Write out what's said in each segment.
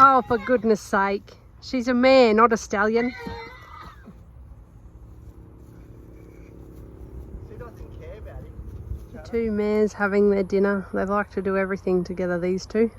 Oh, for goodness sake. She's a mare, not a stallion. She doesn't care about it. Two mares having their dinner. They like to do everything together, these two.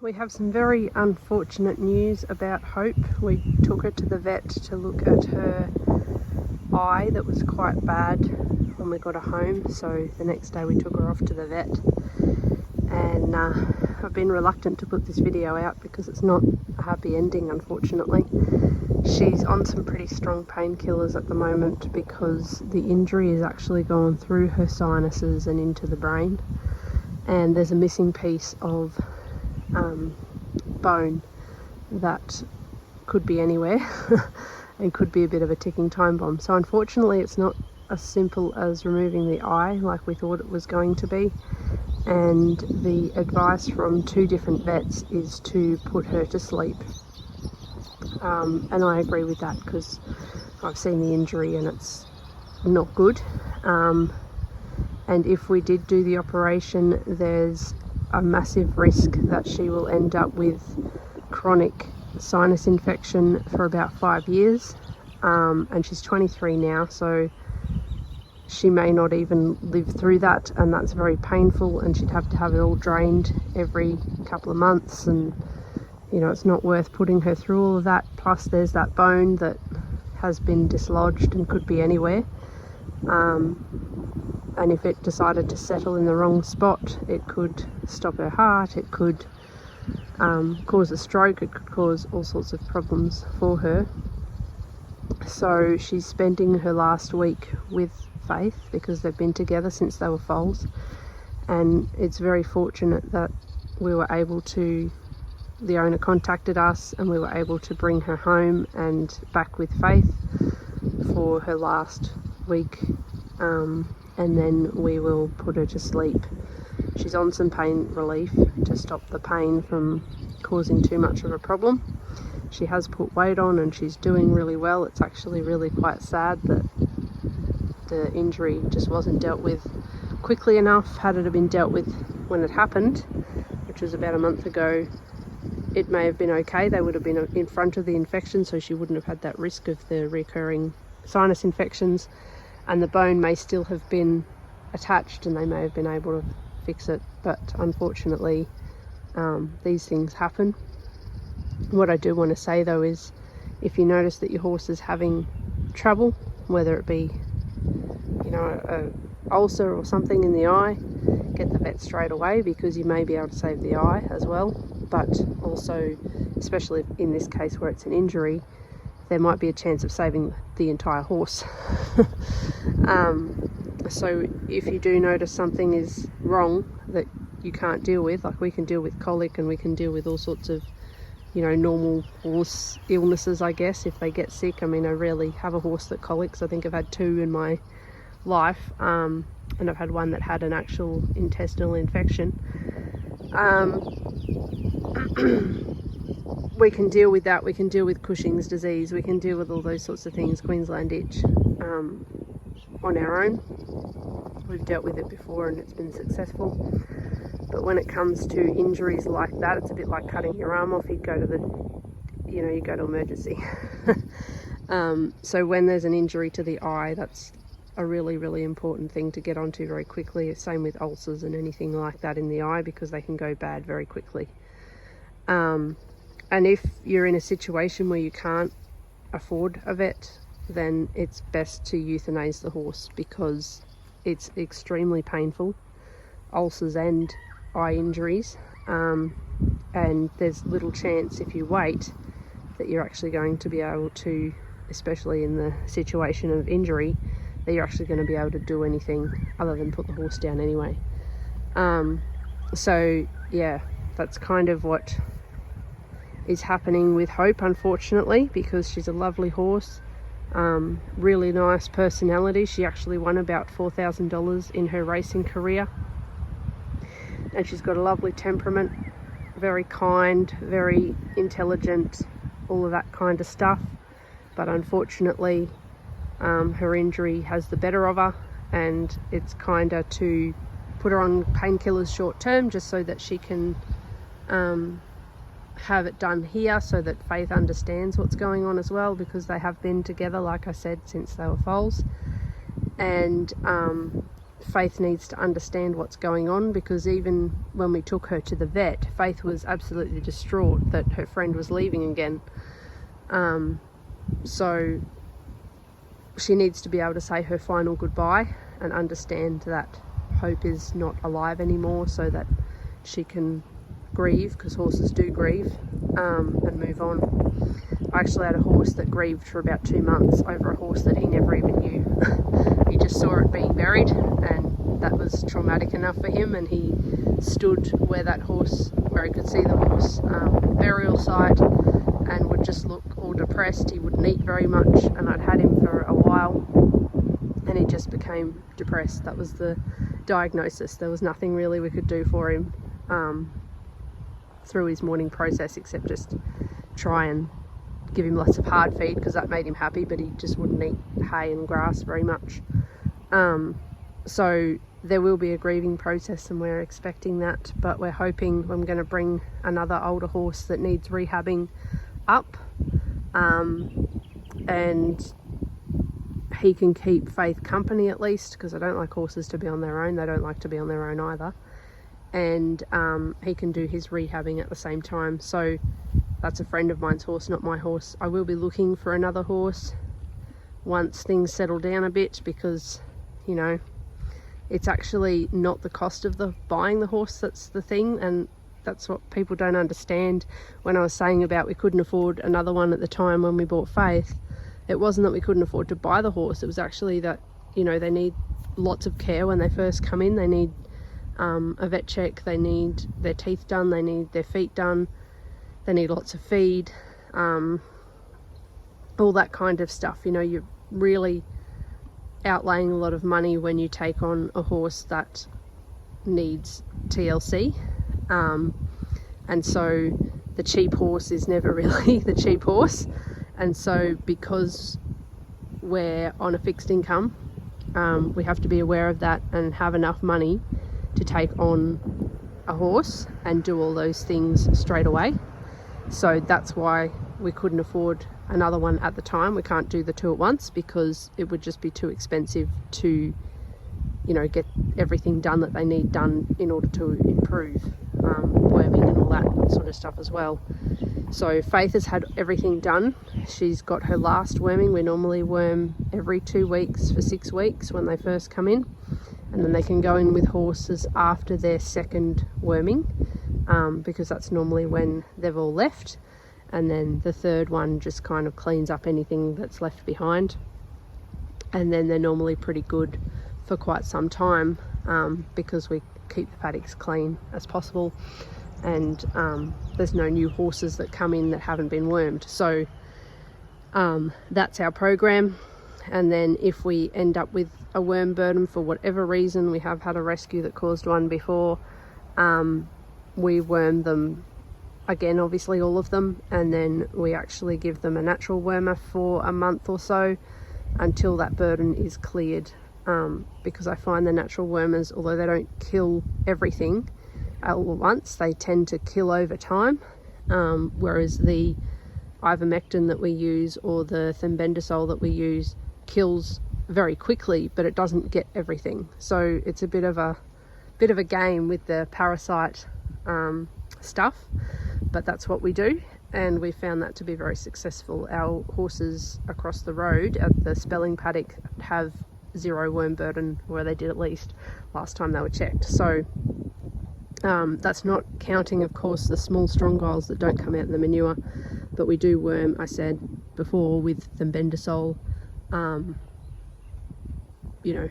We have some very unfortunate news about Hope. We took her to the vet to look at her eye that was quite bad when we got her home, so the next day we took her off to the vet. And I've been reluctant to put this video out because it's not a happy ending, unfortunately. She's on some pretty strong painkillers at the moment because the injury is actually gone through her sinuses and into the brain, and there's a missing piece of bone that could be anywhere and could be a bit of a ticking time bomb. So unfortunately it's not as simple as removing the eye like we thought it was going to be, and the advice from two different vets is to put her to sleep, and I agree with that because I've seen the injury and it's not good, and if we did do the operation, there's a massive risk that she will end up with chronic sinus infection for about 5 years, and she's 23 now, so she may not even live through that, and that's very painful, and she'd have to have it all drained every couple of months, and you know, it's not worth putting her through all of that. Plus there's that bone that has been dislodged and could be anywhere, and if it decided to settle in the wrong spot, it could stop her heart, it could cause a stroke, it could cause all sorts of problems for her. So she's spending her last week with Faith because they've been together since they were foals, and it's very fortunate that we were able to, the owner contacted us and we were able to bring her home and back with Faith for her last week, and then we will put her to sleep. She's on some pain relief to stop the pain from causing too much of a problem. She has put weight on and she's doing really well. It's actually really quite sad that the injury just wasn't dealt with quickly enough. Had it been dealt with when it happened, which was about a month ago, it may have been okay. They would have been in front of the infection, so she wouldn't have had that risk of the recurring sinus infections, and the bone may still have been attached and they may have been able to fix it, but unfortunately these things happen. What I do want to say though is, if you notice that your horse is having trouble, whether it be, you know, a ulcer or something in the eye, get the vet straight away because you may be able to save the eye as well, but also, especially in this case where it's an injury, there might be a chance of saving the entire horse. So if you do notice something is wrong that you can't deal with, like we can deal with colic and we can deal with all sorts of, you know, normal horse illnesses, I guess, if they get sick. I mean, I rarely have a horse that colics. I think I've had two in my life, and I've had one that had an actual intestinal infection. We can deal with that. We can deal with Cushing's disease. We can deal with all those sorts of things, Queensland itch, on our own. We've dealt with it before and it's been successful. But when it comes to injuries like that, it's a bit like cutting your arm off. You go to emergency. So when there's an injury to the eye, that's a really, really important thing to get onto very quickly. Same with ulcers and anything like that in the eye, because they can go bad very quickly. And if you're in a situation where you can't afford a vet, then it's best to euthanize the horse because it's extremely painful, ulcers and eye injuries, and there's little chance if you wait that you're actually going to be able to, especially in the situation of injury, that you're actually going to be able to do anything other than put the horse down anyway. So yeah, that's kind of what is happening with Hope, unfortunately, because she's a lovely horse, really nice personality. She actually won about $4,000 in her racing career, and she's got a lovely temperament, very kind, very intelligent, all of that kind of stuff, but unfortunately her injury has the better of her, and it's kind of to put her on painkillers short term just so that she can have it done here, so that Faith understands what's going on as well, because they have been together, like I said, since they were foals. And Faith needs to understand what's going on, because even when we took her to the vet, Faith was absolutely distraught that her friend was leaving again. So she needs to be able to say her final goodbye and understand that Hope is not alive anymore, so that she can grieve, because horses do grieve, and move on. I actually had a horse that grieved for about 2 months over a horse that he never even knew. He just saw it being buried, and that was traumatic enough for him, and he stood where he could see the horse burial site, and would just look all depressed. He wouldn't eat very much, and I'd had him for a while, and he just became depressed. That was the diagnosis. There was nothing really we could do for him through his morning process, except just try and give him lots of hard feed, because that made him happy, but he just wouldn't eat hay and grass very much. So there will be a grieving process, and we're expecting that, but we're hoping I'm going to bring another older horse that needs rehabbing up, and he can keep Faith company at least, because I don't like horses to be on their own. They don't like to be on their own either. And he can do his rehabbing at the same time. So that's a friend of mine's horse, not my horse. I will be looking for another horse once things settle down a bit, because, you know, it's actually not the cost of buying the horse that's the thing, and that's what people don't understand. When I was saying about we couldn't afford another one at the time when we bought Faith, it wasn't that we couldn't afford to buy the horse. It was actually that, you know, they need lots of care when they first come in. They need a vet check, they need their teeth done, they need their feet done, they need lots of feed, all that kind of stuff. You know, you're really outlaying a lot of money when you take on a horse that needs TLC, and so the cheap horse is never really the cheap horse. And so because we're on a fixed income, we have to be aware of that and have enough money to take on a horse and do all those things straight away. So that's why we couldn't afford another one at the time. We can't do the two at once, because it would just be too expensive to, you know, get everything done that they need done in order to improve worming and all that sort of stuff as well. So Faith has had everything done. She's got her last worming. We normally worm every 2 weeks for 6 weeks when they first come in, and then they can go in with horses after their second worming, because that's normally when they've all left, and then the third one just kind of cleans up anything that's left behind, and then they're normally pretty good for quite some time, because we keep the paddocks clean as possible, and there's no new horses that come in that haven't been wormed. So that's our program. And then if we end up with a worm burden for whatever reason, we have had a rescue that caused one before, we worm them again, obviously all of them, and then we actually give them a natural wormer for a month or so until that burden is cleared, because I find the natural wormers, although they don't kill everything all at once, they tend to kill over time, whereas the ivermectin that we use or the thimbendazole that we use kills very quickly, but it doesn't get everything. So it's a bit of a game with the parasite stuff, but that's what we do, and we found that to be very successful. Our horses across the road at the spelling paddock have 0 worm burden, where they did at least last time they were checked. So that's not counting, of course, the small strongyles that don't come out in the manure, but we do worm, I said before, with thimbendazole, you know,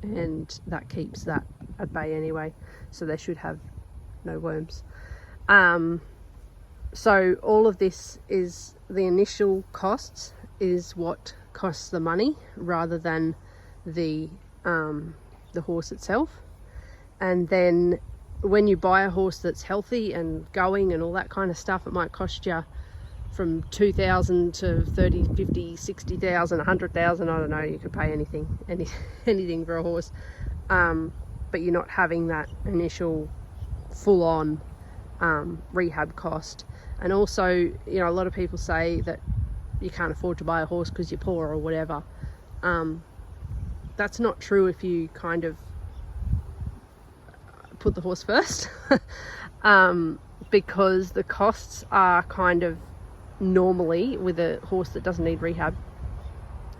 and that keeps that at bay anyway, so they should have no worms. So all of this is the initial costs, is what costs the money, rather than the horse itself. And then when you buy a horse that's healthy and going and all that kind of stuff, it might cost you from 2,000 to 30, 50, 60,000, 100,000. I don't know, you could pay anything for a horse, but you're not having that initial full-on rehab cost. And also, you know, a lot of people say that you can't afford to buy a horse because you're poor or whatever. That's not true if you kind of put the horse first. Because the costs are kind of normally, with a horse that doesn't need rehab,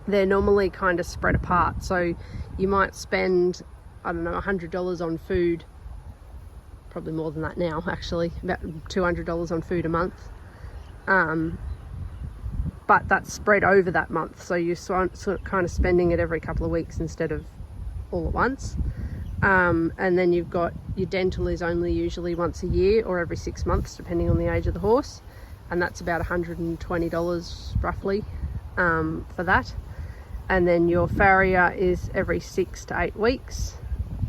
they're normally kind of spread apart. So you might spend, I don't know, $100 on food, probably more than that now actually, about $200 on food a month, but that's spread over that month, so you're sort of kind of spending it every couple of weeks instead of all at once. And then you've got your dental is only usually once a year or every 6 months depending on the age of the horse, and that's about $120 roughly for that. And then your farrier is every 6 to 8 weeks,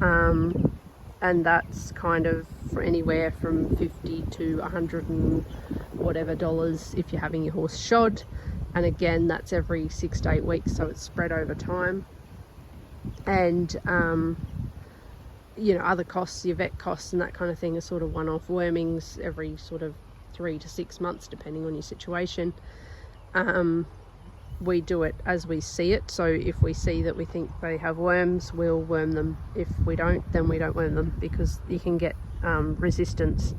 and that's kind of for anywhere from 50 to 100 and whatever dollars if you're having your horse shod, and again that's every 6 to 8 weeks, so it's spread over time. And you know, other costs, your vet costs and that kind of thing, are sort of one-off. Wormings every sort of 3 to 6 months depending on your situation. We do it as we see it, so if we see that we think they have worms, we'll worm them. If we don't, then we don't worm them, because you can get resistance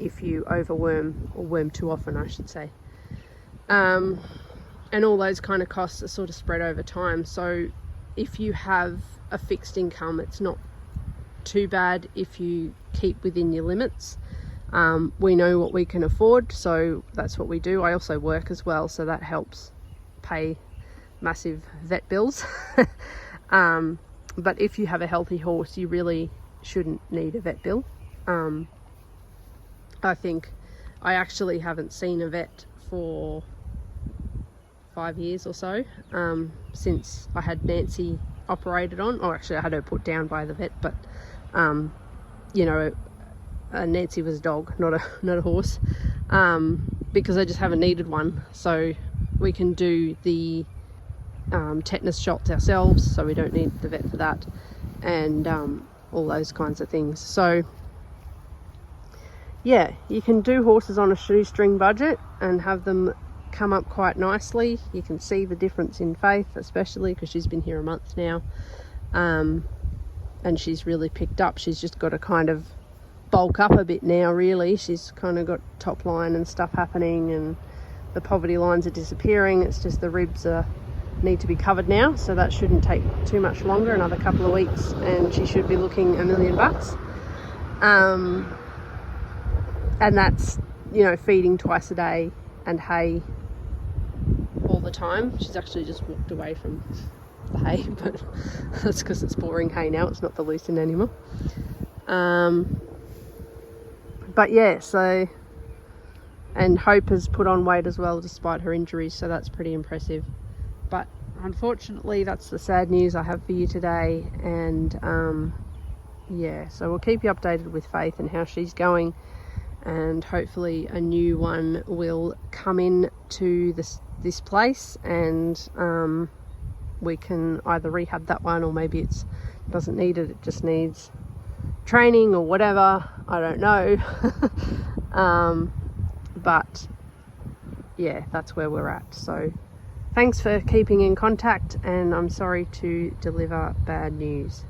if you overworm, or worm too often I should say. And all those kind of costs are sort of spread over time. So if you have a fixed income, it's not too bad if you keep within your limits. We know what we can afford, so that's what we do. I also work as well, so that helps pay massive vet bills. But if you have a healthy horse, you really shouldn't need a vet bill. I think I actually haven't seen a vet for 5 years or so, since I had Nancy operated on, or actually I had her put down by the vet, but you know, Nancy was a dog, not a horse, because I just haven't needed one. So we can do the tetanus shots ourselves, so we don't need the vet for that, and all those kinds of things. So yeah, you can do horses on a shoestring budget and have them come up quite nicely. You can see the difference in Faith, especially because she's been here a month now, and she's really picked up. She's just got to kind of bulk up a bit now, really. She's kind of got top line and stuff happening, and the poverty lines are disappearing. It's just the ribs need to be covered now, so that shouldn't take too much longer, another couple of weeks, and she should be looking $1 million. And that's, you know, feeding twice a day and hay all the time. She's actually just walked away from the hay, but that's because it's boring hay now, it's not the lucerne anymore. But yeah, so, and Hope has put on weight as well despite her injuries, so that's pretty impressive. But unfortunately that's the sad news I have for you today. And yeah, so we'll keep you updated with Faith and how she's going, and hopefully a new one will come in to this place, and we can either rehab that one, or maybe it doesn't need it, it just needs training or whatever, I don't know. But yeah, that's where we're at. So thanks for keeping in contact, and I'm sorry to deliver bad news.